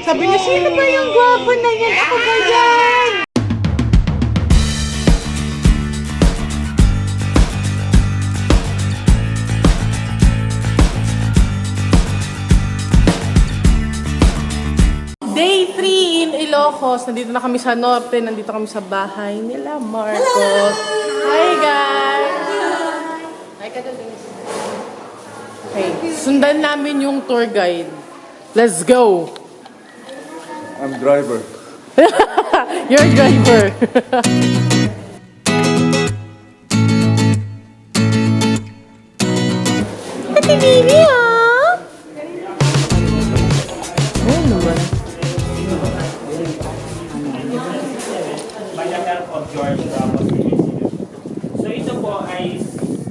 Sabi niya, sino ba yung gwapo na yan? Ako ba yan? Day 3 in Ilocos. Nandito na kami sa norte. Nandito kami sa bahay nila, Marcos. Hi, guys! Okay, sundan namin yung tour guide. Let's go! I'm driver. You're a driver. Ate baby, ah! Ayun naman. Bayagan of George Ramos. So ito po ay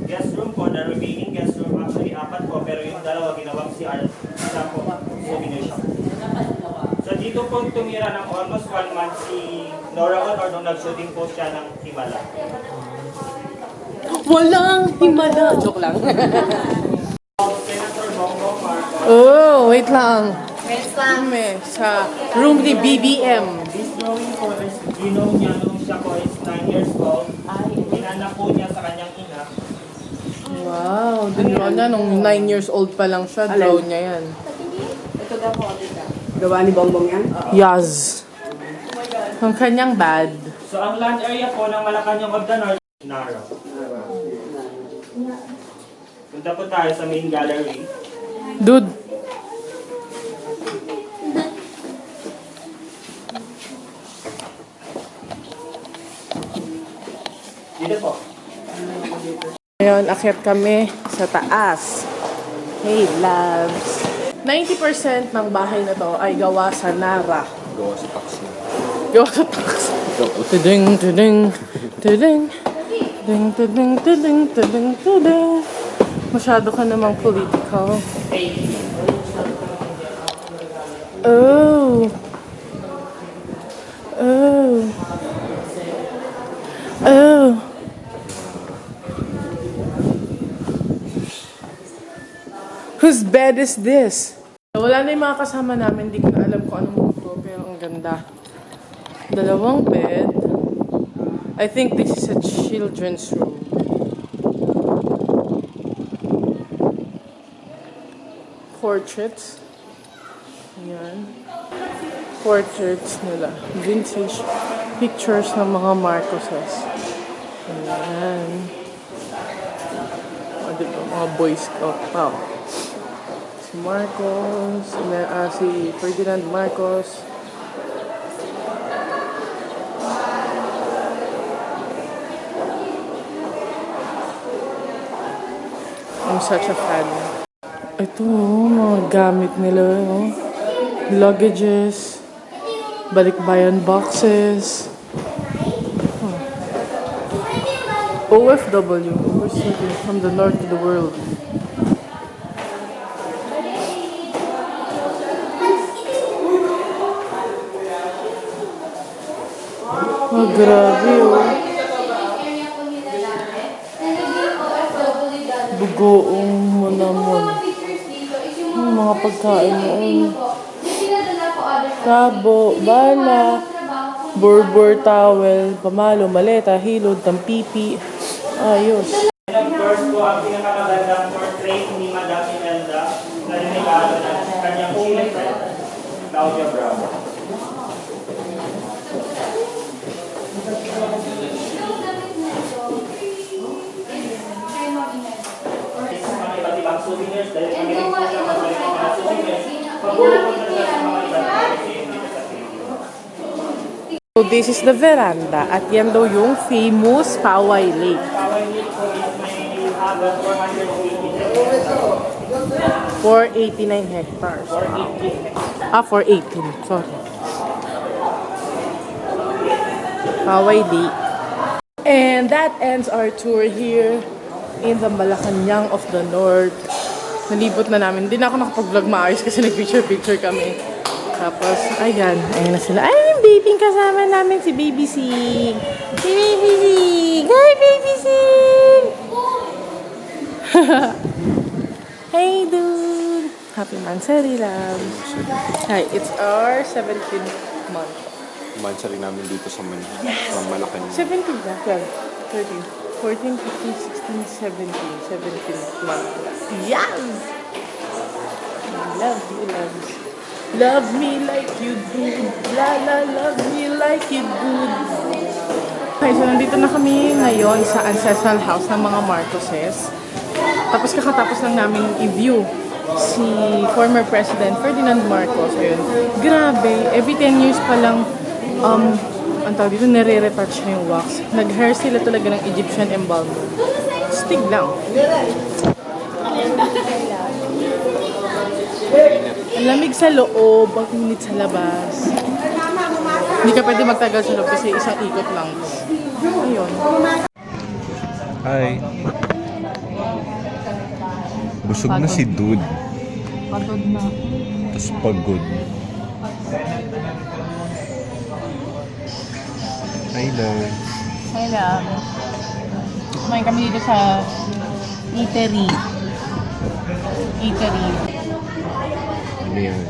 guest room po. The remaining guest room actually apat po, pero yung dalawa ginawang CR sa po souvenir shop. So dito po tumira ng almost 1 month si Nora Honor nung nag-shooting po siya ng Himala. Walang himala. Joke lang. Senator Bongbong Marcos. Oh, wait lang. Kami sa room ni BBM. This drawing po is ginaw niya nung siya po is 9 years old. Inanak po niya sa kanyang ina. Wow, dinuwa niya nung 9 years old pa lang siya. Draw niya yan. Ito daw po, tita. Gawa ni Bongbong yan? Yaz. Ang kanyang bad. So ang land area po ng Malacanang of the North, Nara. Punta po tayo sa main gallery. Dude. Dito po. Ngayon, akyat kami sa taas. Hey, loves. 90% ng bahay na to ay gawa sa Nara. Gawa sa taxi. Gawa sa tax. Tuding, tuding, tuding. Tuding, tuding, tuding, tuding, tuding. Masyado ka namang political. Oh. Oh. Oh. Whose bed is this? Wala na yung mga kasama namin. Hindi ko na alam kung anong mundo, pero ang ganda. Dalawang bed. I think this is a children's room. Portraits. Ayan. Portraits nila. Vintage pictures ng mga Marcoses. Ayan. Diba, mga Boy Scout. Wow. Si Marcos, si Ferdinand Marcos. I'm such a fan. Ito, mga gamit nila. Oh. Luggages. Balikbayan boxes. OFW. Overseas from the north of the world. Oh, grabe oh. Bugoong monamon. Mga pagkain mo. Tabo, bala, borbor towel, pamalo, maleta, hilod, tampipi. Ayos. And of course po, ang pinakamagandang portrait ni Madam Imelda na rinigalo ng kanyang children, Claudia Bravo. Mga iba't ibang souvenirs dahil kami rin po siya magbalik ng mga souvenirs. Pagbulo po na sa mga iba't ibang dito sa Pilipinas. So this is the veranda at yan daw yung famous Poway Lake. Poway Lake po is may haba 489 489 hectares. 480. 418. Sorry. Poway Lake. And that ends our tour here in the Malacanang of the North. Nalibot na namin. Hindi na ako nakapag-vlog maayos kasi nag-picture-picture kami. Tapos, ayan. Ayan na sila. Ay, yung baby kasama namin si Baby Sig. Si Baby Sig. Hi, Baby Sig! Hey, dude! Happy Mansari Love. Hi, it's our 17th month. Mansa rin namin dito sa Malacanang. 17 na, 12, 13, 14, 15, 16, 17. 17th month. Yes! Love you, loves. Love me like you do. La la, love me like you do. Okay, so nandito na kami ngayon sa ancestral house ng mga Marcoses. Tapos kakatapos lang namin i-view si former President Ferdinand Marcos. Ayun. Grabe, every 10 years pa lang, ang tawag dito, nire-retouch na yung wax. Nag-hair sila talaga ng Egyptian embalming. Stig lang. Ang lamig sa loob, ang init sa labas. Hindi ka pwede magtagal sa loob kasi isang ikot lang. Ayun. Hi. Busog na si Dude. Pagod na. Tapos pagod. Hi, love. Hi, love. Kumain kami dito sa eatery. Ano yan?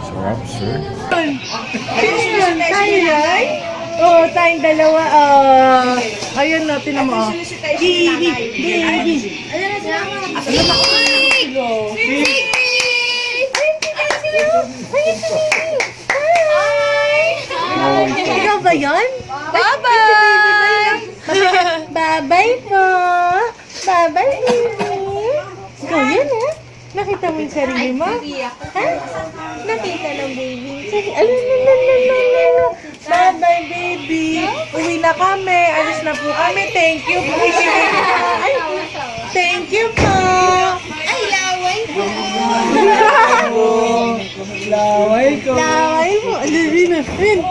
Sarap, sir. Ayun, tayo lang. Oo, tayong dalawa. Ayun na, tinan mo. Baby. Ikaw ba yun? Bye-bye! Bye-bye po! Bye-bye, baby! Ikaw yun, ha? Nakita mo yung sarili mo? Ha? Nakita ng baby. Bye-bye, baby! Uwi na kami. Alis na po kami. Thank you po. Ay, thank you po! Ay, laway po! Laway ko! Laway po! Ayun,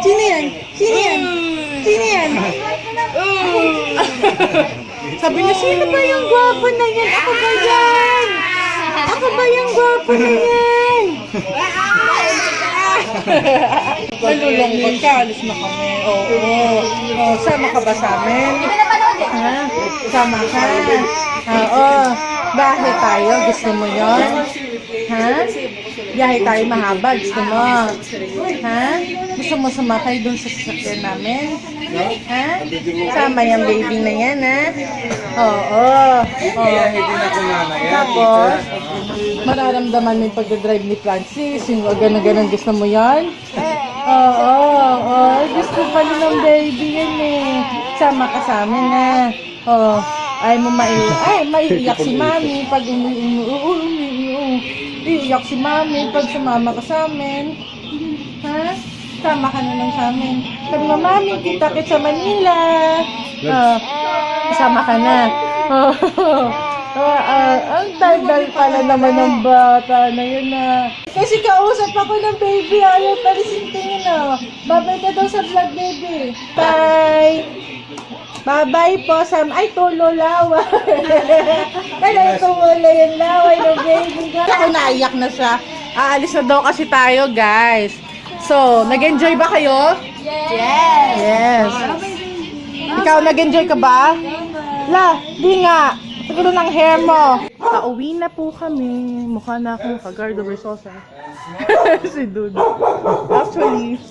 sino yan? Sino yan? Sino yan? Sabi niya, sino ba yung gwapo na yan? Ako ba yan? Ako ba yung gwapo na yan? Malulungkot ka, alis na kami. Oo. Sama ka ba sa amin? Ha? Sama ka? Oo. Bakit tayo? Gusto mo yon? Ha? Biyahe tayo mahaba. Gusto mo? Ha? Gusto mo sumakay dun sa sasakyan namin? Ha? Sama yung baby na yan, ha? Oo. Tapos, mararamdaman mo yung pagdadrive ni Francis. Yung ganun-ganun. Gusto mo yan? Oo. Gusto pala ng baby yan eh. Sama ka sa amin, ha? Oo. Ay, maiiyak si Mami pag iiyak si Mami pag sumama ka sa amin. Ha? Sama ka na lang sa amin. Sabi mo, Mami, kita-kit sa Manila. Sama ka na. Ang dal-dal pala naman ng bata na yun na. Kasi kausap ako ng baby, ayaw palisin tingin na. Babay ka daw sa vlog, baby. Bye! Bye-bye po, Sam. Ay, tulo laway. Kaya tulo yung laway ng baby. Ako naiyak na siya. Aalis na daw kasi tayo, guys. So, nag-enjoy ba kayo? Yes. Ikaw, nag-enjoy ka ba? La, di nga. Siguro ng hair mo. Pauwi na po kami. Mukha na akong Kagardo Versosa. Si Dude. Actually,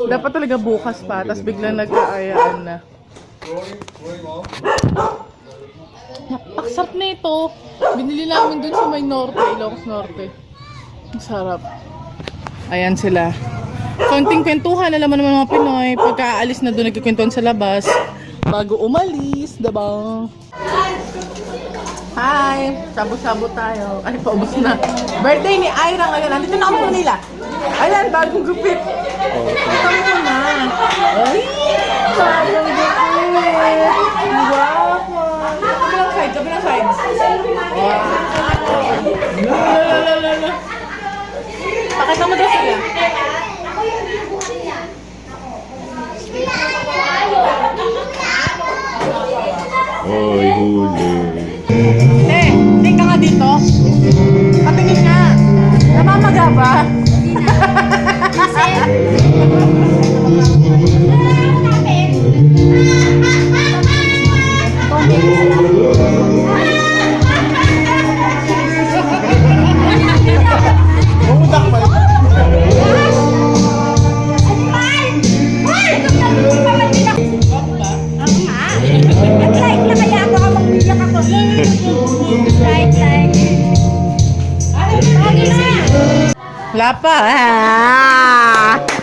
dapat talaga bukas pa. Tapos biglang nagkaayaan na. Napakasarap na ito. Binili namin dun sa may norte, Ilocos Norte. Ang sarap. Ayan sila. Konting kwentuhan na naman ng mga Pinoy. Pagka-aalis na doon, nagkikwentuhan sa labas. Bago umalis, diba? Hi! Sabu-sabu tayo. Ay, paubos na. Birthday ni Ira ngayon. Nandito na ako nila. Ayan, bagong gupit. Ito muna. Ay! Bagong gupit. Wow! Kabilang side. Wow! Lalalala. Pakita mo daw sila. Oy, huli. Tingka nga dito. Patingin nga. Namamaga ba? Wala pa. Ah!